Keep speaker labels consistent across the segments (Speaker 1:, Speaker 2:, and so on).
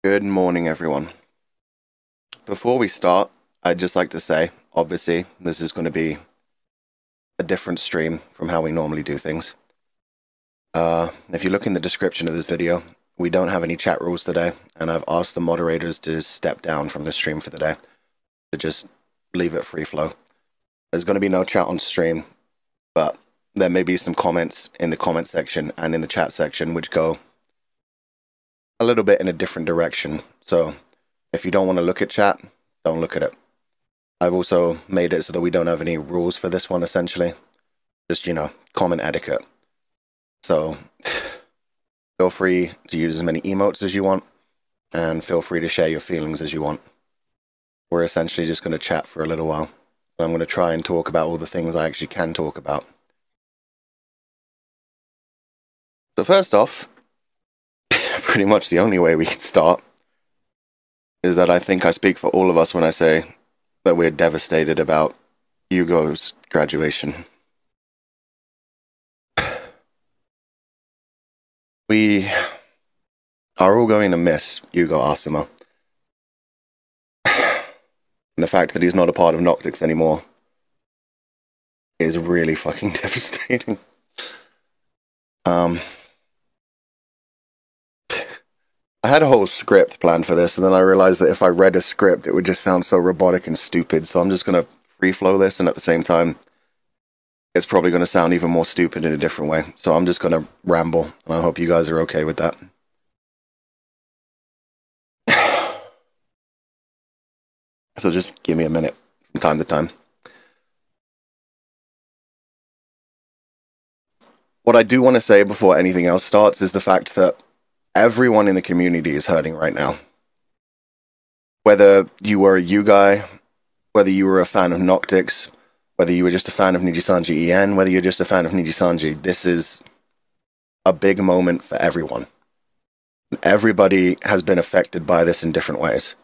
Speaker 1: Good morning, everyone. Before we start, I'd just like to say, obviously, this is going to be a different stream from how we normally do things. If you look in the description of this video, we don't have any chat rules today, and I've asked the moderators to step down from the stream for the day, to just leave it free flow. There's going to be no chat on stream, but there may be some comments in the comment section and in the chat section which go a little bit in a different direction. So if you don't want to look at chat, don't look at it. I've also made it so that we don't have any rules for this one, essentially. Just, comment etiquette. So feel free to use as many emotes as you want, and feel free to share your feelings as you want. We're essentially just going to chat for a little while. I'm going to try and talk about all the things I actually can talk about. So first off, pretty much the only way we can start is that I think I speak for all of us when I say that we're devastated about Yugo's graduation. We are all going to miss Yugo Asuma. And the fact that he's not a part of Noctix anymore is really fucking devastating. I had a whole script planned for this, and then I realized that if I read a script, it would just sound so robotic and stupid, so I'm just going to free flow this, and at the same time, it's probably going to sound even more stupid in a different way. So I'm just going to ramble, and I hope you guys are okay with that. So just give me a minute from time to time. What I do want to say before anything else starts is the fact that everyone in the community is hurting right now. Whether you were a Yu guy, whether you were a fan of Noctix, whether you were just a fan of Nijisanji EN, whether you're just a fan of Nijisanji, this is a big moment for everyone. Everybody has been affected by this in different ways.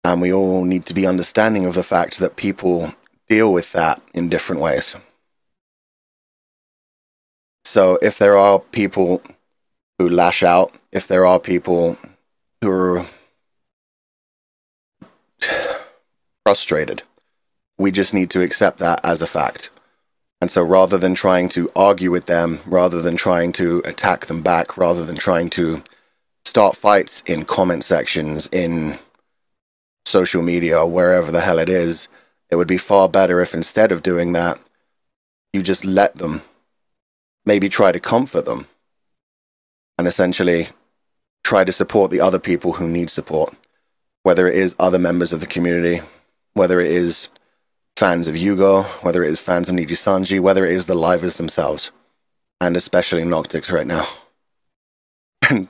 Speaker 1: And we all need to be understanding of the fact that people deal with that in different ways. So if there are people who lash out, if there are people who are frustrated, we just need to accept that as a fact. And so rather than trying to argue with them, rather than trying to attack them back, rather than trying to start fights in comment sections, in social media, or wherever the hell it is, it would be far better if instead of doing that, you just let them, maybe try to comfort them, and essentially try to support the other people who need support. Whether it is other members of the community, whether it is fans of Yugo, whether it is fans of Nijisanji, whether it is the livers themselves, and especially Noctix right now. And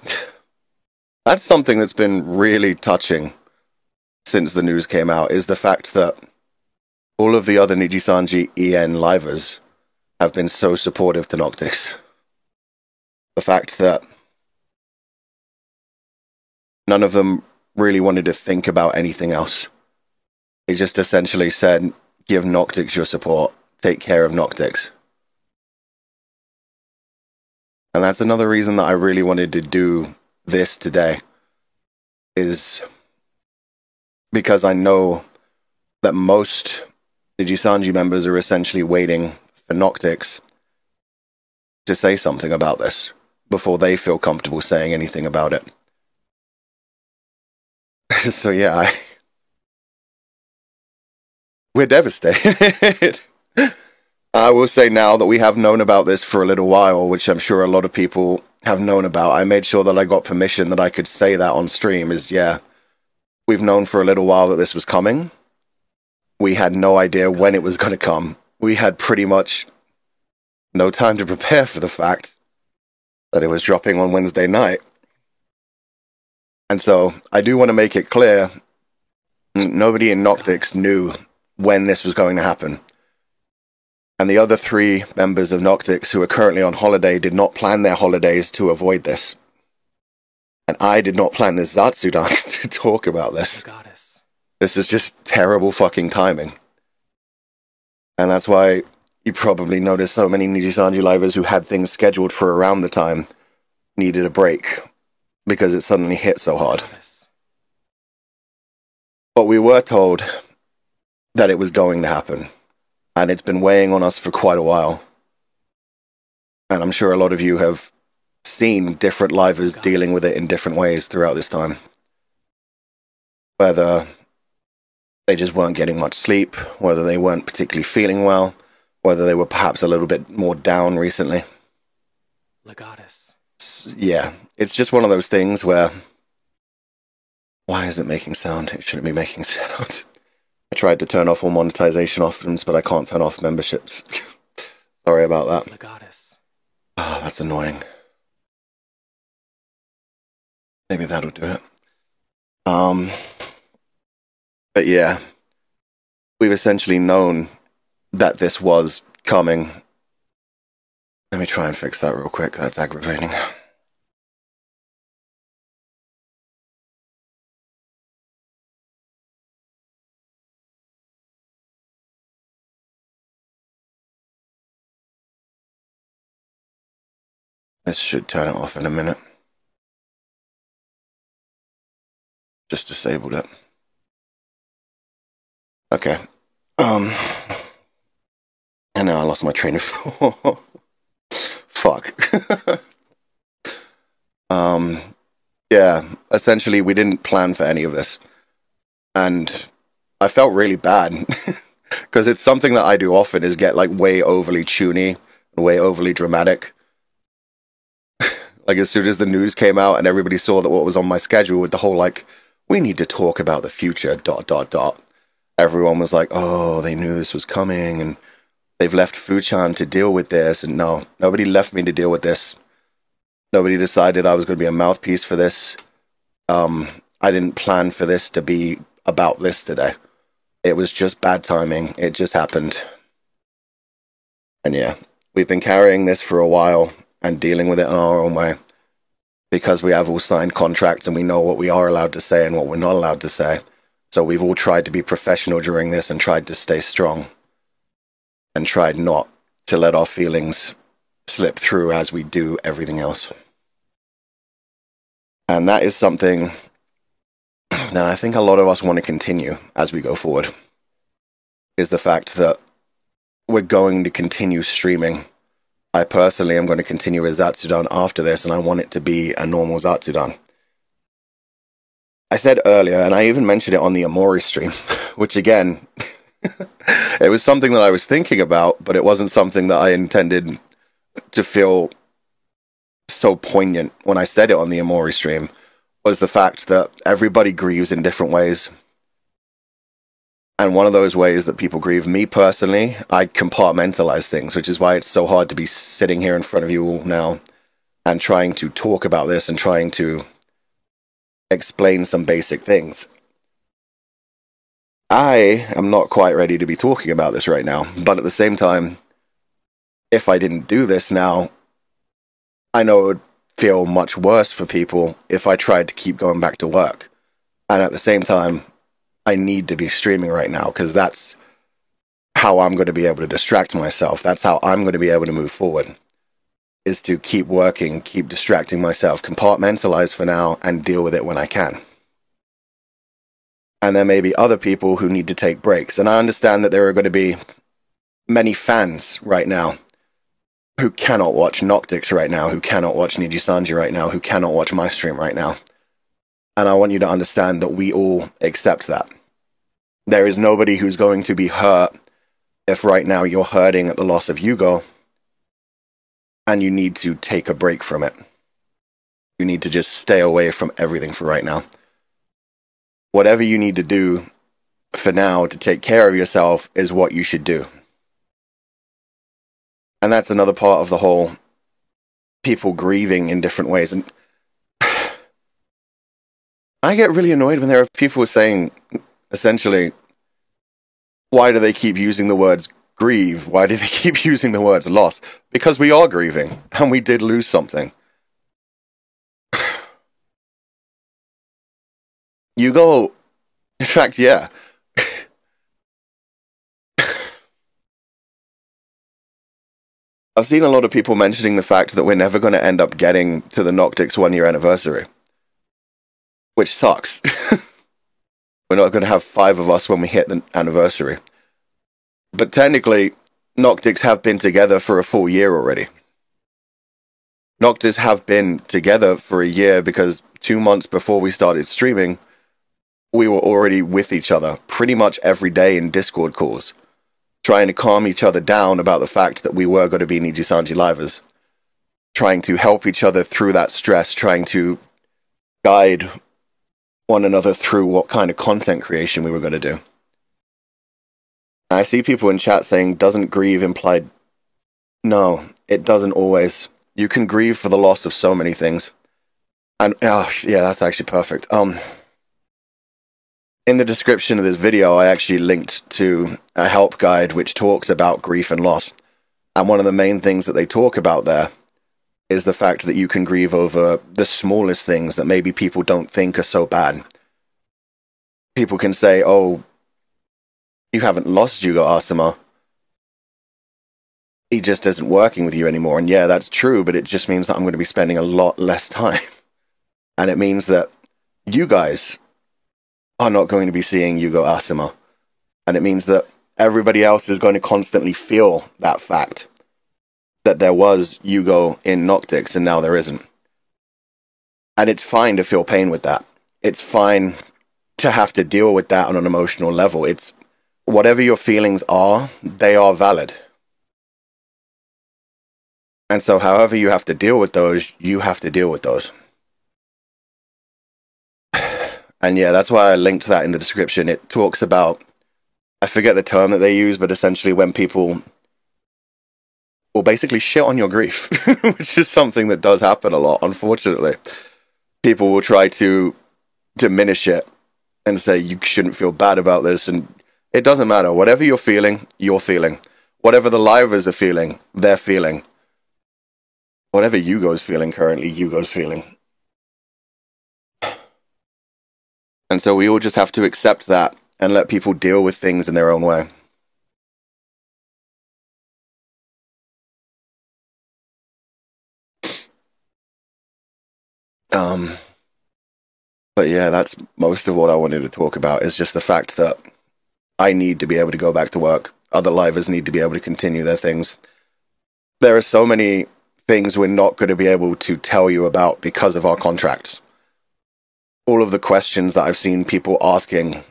Speaker 1: that's something that's been really touching since the news came out, is the fact that all of the other Nijisanji EN livers have been so supportive to Noctix. The fact that none of them really wanted to think about anything else. They just essentially said, give Noctix your support, take care of Noctix. And that's another reason that I really wanted to do this today, is because I know that most Nijisanji members are essentially waiting for Noctix to say something about this before they feel comfortable saying anything about it. So yeah, we're devastated. I will say now that we have known about this for a little while, which I'm sure a lot of people have known about. I made sure that I got permission that I could say that on stream, we've known for a little while that this was coming. We had no idea when it was going to come. We had pretty much no time to prepare for the fact that it was dropping on Wednesday night. And so I do want to make it clear, nobody in Noctix knew when this was going to happen. And the other 3 members of Noctix who are currently on holiday did not plan their holidays to avoid this. And I did not plan this Zatsudan to talk about this.
Speaker 2: Goddess.
Speaker 1: This is just terrible fucking timing. And that's why you probably noticed so many Nijisanji livers who had things scheduled for around the time needed a break, because it suddenly hit so hard.
Speaker 2: Goddess.
Speaker 1: But we were told that it was going to happen. And it's been weighing on us for quite a while. And I'm sure a lot of you have seen different livers dealing with it in different ways throughout this time. Whether they just weren't getting much sleep, whether they weren't particularly feeling well, whether they were perhaps a little bit more down recently.
Speaker 2: Legatus.
Speaker 1: Yeah, it's just one of those things where, why is it making sound? It shouldn't be making sound. I tried to turn off all monetization options, but I can't turn off memberships. Sorry about that.
Speaker 2: Legatus.
Speaker 1: Oh, that's annoying. Maybe that'll do it. But yeah, we've essentially known that this was coming. Let me try and fix that real quick. That's aggravating. This should turn it off in a minute. Just disabled it. Okay. And now I lost my train of thought. Fuck. Yeah, essentially we didn't plan for any of this. And I felt really bad. Because it's something that I do often, is get like way overly tuney and way overly dramatic. Like as soon as the news came out and everybody saw that what was on my schedule with the whole like, we need to talk about the future, ... Everyone was like, oh, they knew this was coming and they've left Fuchan to deal with this. And no, nobody left me to deal with this. Nobody decided I was going to be a mouthpiece for this. I didn't plan for this to be about this today. It was just bad timing. It just happened. And yeah, we've been carrying this for a while and dealing with it in our own way, because we have all signed contracts and we know what we are allowed to say and what we're not allowed to say. So we've all tried to be professional during this and tried to stay strong and tried not to let our feelings slip through as we do everything else. And that is something that I think a lot of us want to continue as we go forward, is the fact that we're going to continue streaming. I personally am going to continue as Zatsudan after this, and I want it to be a normal Zatsudan. I said earlier, and I even mentioned it on the Amori stream, which again, it was something that I was thinking about, but it wasn't something that I intended to feel so poignant when I said it on the Amori stream, was the fact that everybody grieves in different ways. And one of those ways that people grieve, me personally, I compartmentalize things, which is why it's so hard to be sitting here in front of you all now and trying to talk about this and trying to explain some basic things. I am not quite ready to be talking about this right now, but at the same time, if I didn't do this now, I know it would feel much worse for people if I tried to keep going back to work. And at the same time, I need to be streaming right now, because that's how I'm going to be able to distract myself. That's how I'm going to be able to move forward, is to keep working, keep distracting myself, compartmentalize for now, and deal with it when I can. And there may be other people who need to take breaks. And I understand that there are going to be many fans right now who cannot watch Noctix right now, who cannot watch Nijisanji right now, who cannot watch my stream right now. And I want you to understand that we all accept that. There is nobody who's going to be hurt if right now you're hurting at the loss of Yugo and you need to take a break from it. You need to just stay away from everything for right now. Whatever you need to do for now to take care of yourself is what you should do. And that's another part of the whole people grieving in different ways. And I get really annoyed when there are people saying, essentially, why do they keep using the words grieve? Why do they keep using the words loss? Because we are grieving, and we did lose something. Yugo, in fact, yeah. I've seen a lot of people mentioning the fact that we're never going to end up getting to the Noctix 1-year anniversary. Which sucks. We're We're not going to have 5 of us when we hit the anniversary. But technically, Noctics have been together for a full year already. Noctics have been together for a year because 2 months before we started streaming, we were already with each other pretty much every day in Discord calls, trying to calm each other down about the fact that we were going to be Nijisanji livers, trying to help each other through that stress, trying to guide one another through what kind of content creation we were going to do. I see people in chat saying, doesn't grieve imply... No, it doesn't always. You can grieve for the loss of so many things. And, oh, yeah, that's actually perfect. In the description of this video, I actually linked to a help guide which talks about grief and loss. And one of the main things that they talk about there is the fact that you can grieve over the smallest things that maybe people don't think are so bad. People can say, oh, you haven't lost Yugo Asuma. He just isn't working with you anymore. And yeah, that's true, but it just means that I'm going to be spending a lot less time. And it means that you guys are not going to be seeing Yugo Asuma. And it means that everybody else is going to constantly feel that fact that there was Yugo in Noctics and now there isn't. And it's fine to feel pain with that. It's fine to have to deal with that on an emotional level. It's whatever your feelings are, they are valid. And so however you have to deal with those, you have to deal with those. And yeah, that's why I linked that in the description. It talks about, I forget the term that they use, but essentially when people will basically shit on your grief, which is something that does happen a lot, unfortunately. People will try to diminish it and say, you shouldn't feel bad about this. And it doesn't matter. Whatever you're feeling, you're feeling. Whatever the livers are feeling, they're feeling. Whatever Yugo's feeling currently, Yugo's feeling. And so we all just have to accept that and let people deal with things in their own way. But yeah, that's most of what I wanted to talk about, is just the fact that I need to be able to go back to work. Other livers need to be able to continue their things. There are so many things we're not going to be able to tell you about because of our contracts. All of the questions that I've seen people asking,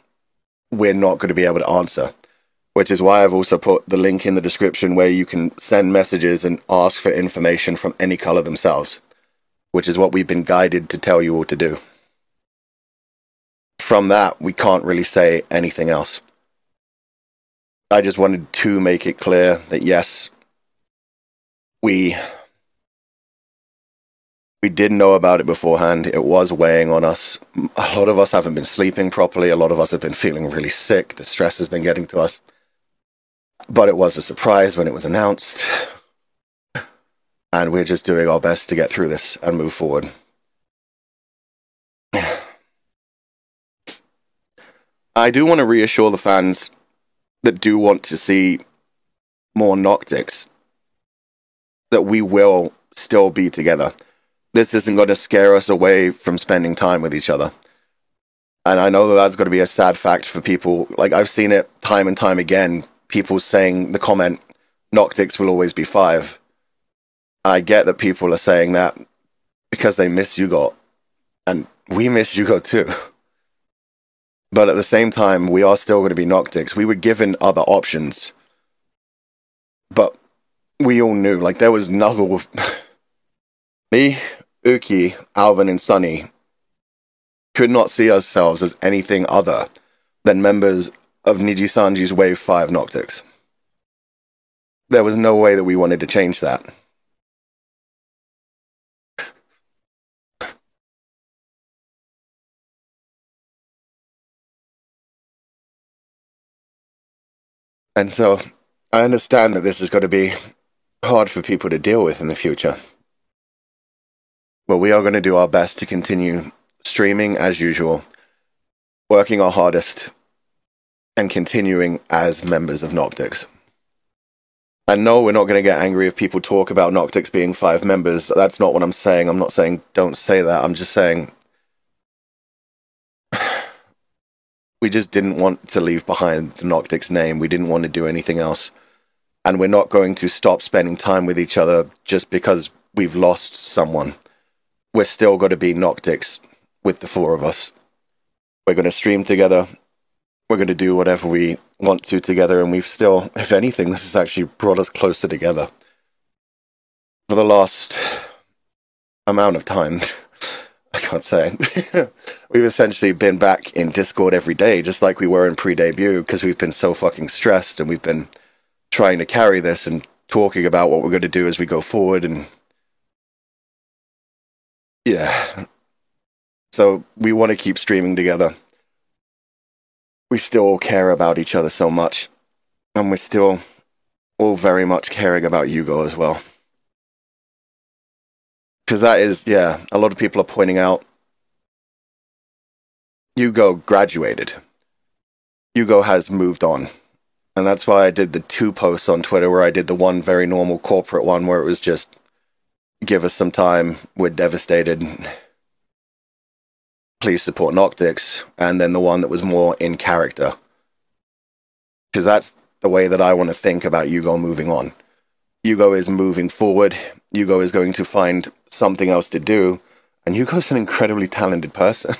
Speaker 1: we're not going to be able to answer. Which is why I've also put the link in the description where you can send messages and ask for information from any color themselves. Which is what we've been guided to tell you all to do. From that, we can't really say anything else. I just wanted to make it clear that yes, we did know about it beforehand. It was weighing on us. A lot of us haven't been sleeping properly. A lot of us have been feeling really sick. The stress has been getting to us. But it was a surprise when it was announced. And we're just doing our best to get through this and move forward. I do want to reassure the fans that do want to see more Noctics that we will still be together. This isn't going to scare us away from spending time with each other. And I know that that's going to be a sad fact for people. Like, I've seen it time and time again, people saying the comment, Noctics will always be 5. I get that people are saying that because they miss Yugo. And we miss Yugo too. But at the same time, we are still going to be Noctics. We were given other options. But we all knew, like, there was Nuggle. Me, Uki, Alban, and Sonny could not see ourselves as anything other than members of Nijisanji's Wave 5 Noctics. There was no way that we wanted to change that. And so, I understand that this is going to be hard for people to deal with in the future. But we are going to do our best to continue streaming as usual, working our hardest, and continuing as members of Noctics. And no, we're not going to get angry if people talk about Noctics being 5 members. That's not what I'm saying. I'm not saying don't say that. I'm just saying We just didn't want to leave behind the Noctix name. We didn't want to do anything else. And we're not going to stop spending time with each other just because we've lost someone. We're still going to be Noctix with the four of us. We're going to stream together. We're going to do whatever we want to together. And we've still, if anything, this has actually brought us closer together. For the last amount of time, I can't say. We've essentially been back in Discord every day, just like we were in pre-debut, because we've been so fucking stressed and we've been trying to carry this and talking about what we're going to do as we go forward. And yeah, so we want to keep streaming together. We still care about each other so much, and we're still all very much caring about Yugo as well. Because that is, yeah, a lot of people are pointing out Yugo graduated. Yugo has moved on. And that's why I did the 2 posts on Twitter, where I did the one very normal corporate one where it was just, give us some time, we're devastated, please support Noctix, and then the one that was more in character. Because that's the way that I want to think about Yugo moving on. Yugo is moving forward, Yugo is going to find something else to do, and Yugo's an incredibly talented person.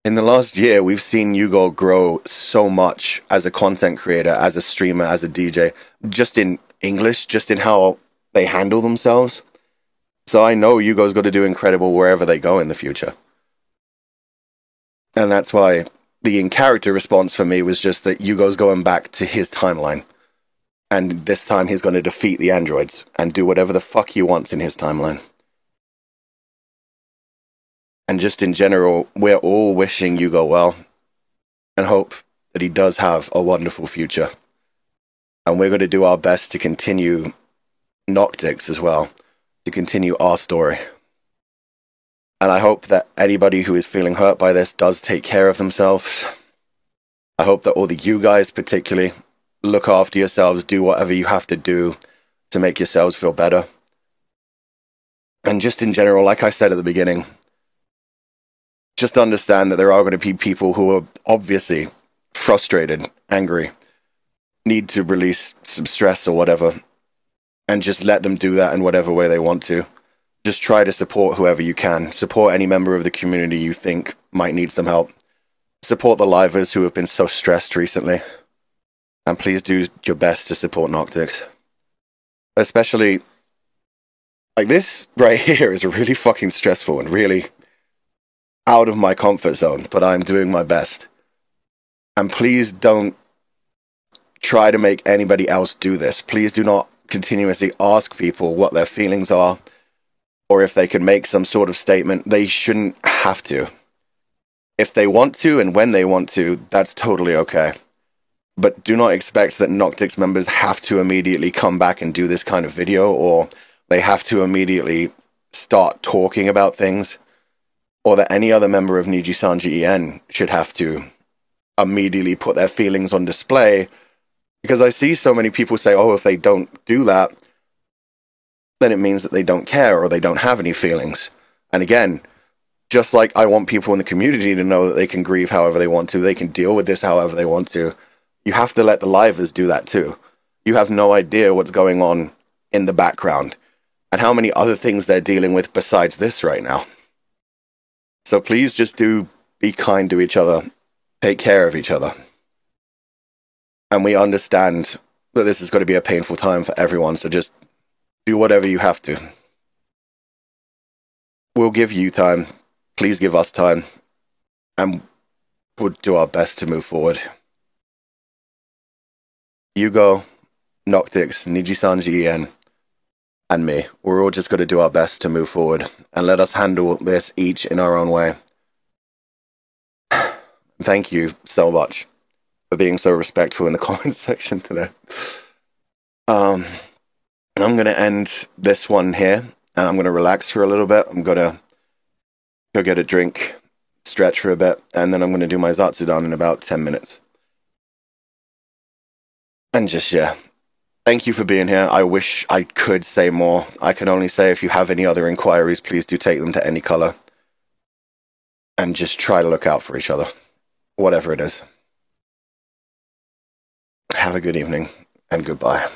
Speaker 1: In the last year, we've seen Yugo grow so much as a content creator, as a streamer, as a DJ, just in English, just in how they handle themselves. So I know Yugo's got to do incredible wherever they go in the future. And that's why the in-character response for me was just that Yugo's going back to his timeline. And this time he's going to defeat the androids and do whatever the fuck he wants in his timeline. And just in general, we're all wishing Yugo well and hope that he does have a wonderful future. And we're going to do our best to continue Noctix as well, to continue our story. And I hope that anybody who is feeling hurt by this does take care of themselves. I hope that all the you guys particularly look after yourselves, do whatever you have to do to make yourselves feel better. And just in general, like I said at the beginning, just understand that there are going to be people who are obviously frustrated, angry, need to release some stress or whatever, and just let them do that in whatever way they want to. Just try to support whoever you can. Support any member of the community you think might need some help. Support the livers who have been so stressed recently. And please do your best to support Noctix. Especially, like, this right here is really fucking stressful and really out of my comfort zone, but I'm doing my best. And please don't try to make anybody else do this. Please do not continuously ask people what their feelings are, or if they can make some sort of statement. They shouldn't have to. If they want to, and when they want to, that's totally okay. But do not expect that Noctix members have to immediately come back and do this kind of video, or they have to immediately start talking about things, or that any other member of Niji-Sanji En should have to immediately put their feelings on display. Because I see so many people say, oh, if they don't do that, then it means that they don't care or they don't have any feelings. And again, just like I want people in the community to know that they can grieve however they want to, they can deal with this however they want to, you have to let the livers do that too. You have no idea what's going on in the background and how many other things they're dealing with besides this right now. So please just be kind to each other, take care of each other. And we understand that this is going to be a painful time for everyone, so just do whatever you have to. We'll give you time, please give us time, and we'll do our best to move forward. Yugo, Noctix, Niji-Sanji En, and me, we're all just going to do our best to move forward, and let us handle this each in our own way. Thank you so much for being so respectful in the comments section today. I'm going to end this one here, and I'm going to relax for a little bit. I'm going to go get a drink, stretch for a bit, and then I'm going to do my Zatsudan in about 10 minutes. And just, yeah, thank you for being here. I wish I could say more. I can only say if you have any other inquiries, please do take them to Any Color. and just try to look out for each other, whatever it is. Have a good evening, and goodbye.